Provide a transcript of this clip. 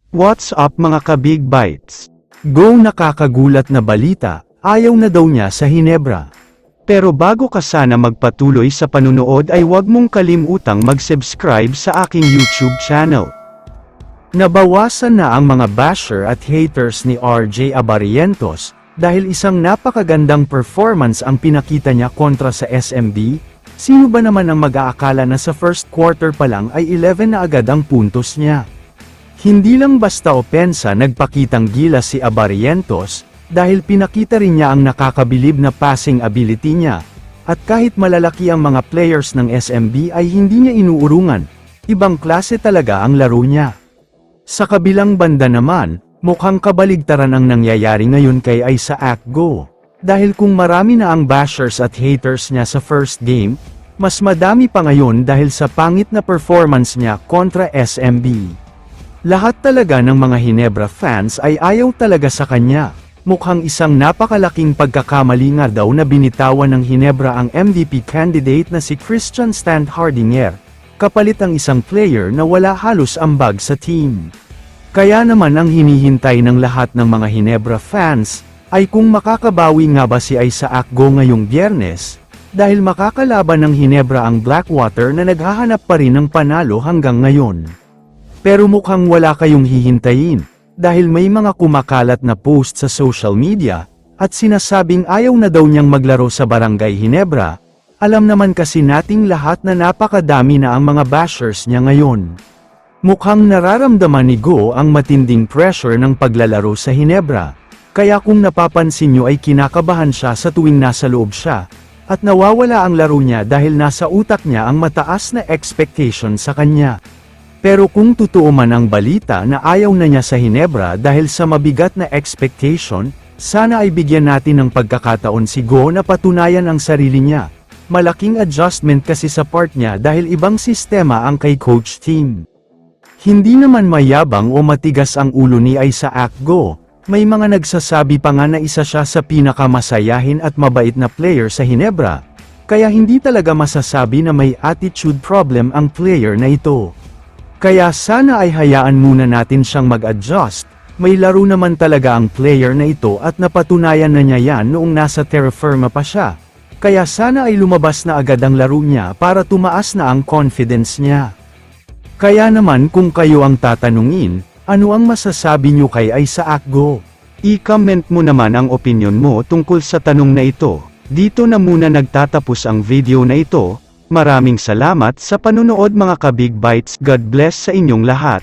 What's up mga ka-Big Bites? Go, nakakagulat na balita, ayaw na daw niya sa Hinebra. Pero bago ka sana magpatuloy sa panunood ay huwag mong kalimutang mag-subscribe sa aking YouTube channel. Nabawasan na ang mga basher at haters ni RJ Abarientos, dahil isang napakagandang performance ang pinakita niya kontra sa SMB. Sino ba naman ang mag-aakala na sa first quarter pa lang ay 11 na agad ang puntos niya? Hindi lang basta opensa nagpakitang gilas si Abarientos, dahil pinakita rin niya ang nakakabilib na passing ability niya, at kahit malalaki ang mga players ng SMB ay hindi niya inuurungan, ibang klase talaga ang laro niya. Sa kabilang banda naman, mukhang kabaligtaran ang nangyayari ngayon kay Isaac Go, dahil kung marami na ang bashers at haters niya sa first game, mas madami pa ngayon dahil sa pangit na performance niya kontra SMB. Lahat talaga ng mga Hinebra fans ay ayaw talaga sa kanya. Mukhang isang napakalaking pagkakamali nga daw na binitawan ng Hinebra ang MVP candidate na si Christian Standhardinger, kapalit ang isang player na wala halos ambag sa team. Kaya naman ang hinihintay ng lahat ng mga Hinebra fans, ay kung makakabawi nga ba si Isaac Go ngayong Biyernes, dahil makakalaban ng Hinebra ang Blackwater na naghahanap pa rin ng panalo hanggang ngayon. Pero mukhang wala kayong hihintayin, dahil may mga kumakalat na post sa social media, at sinasabing ayaw na daw niyang maglaro sa Barangay Hinebra. Alam naman kasi nating lahat na napakadami na ang mga bashers niya ngayon. Mukhang nararamdaman ni Go ang matinding pressure ng paglalaro sa Hinebra, kaya kung napapansin niyo ay kinakabahan siya sa tuwing nasa loob siya, at nawawala ang laro niya dahil nasa utak niya ang mataas na expectation sa kanya. Pero kung totoo man ang balita na ayaw na niya sa Hinebra dahil sa mabigat na expectation, sana ay bigyan natin ng pagkakataon si Go na patunayan ang sarili niya. Malaking adjustment kasi sa part niya dahil ibang sistema ang kay coach team. Hindi naman mayabang o matigas ang ulo ni Isaac Go. May mga nagsasabi pa nga na isa siya sa pinakamasayahin at mabait na player sa Hinebra. Kaya hindi talaga masasabi na may attitude problem ang player na ito. Kaya sana ay hayaan muna natin siyang mag-adjust, may laro naman talaga ang player na ito at napatunayan na niya yan noong nasa Terra Firma pa siya. Kaya sana ay lumabas na agad ang laro niya para tumaas na ang confidence niya. Kaya naman kung kayo ang tatanungin, ano ang masasabi niyo kay Isaac Go? I-comment mo naman ang opinion mo tungkol sa tanong na ito. Dito na muna nagtatapos ang video na ito. Maraming salamat sa panunood mga ka-Big Bites. God bless sa inyong lahat.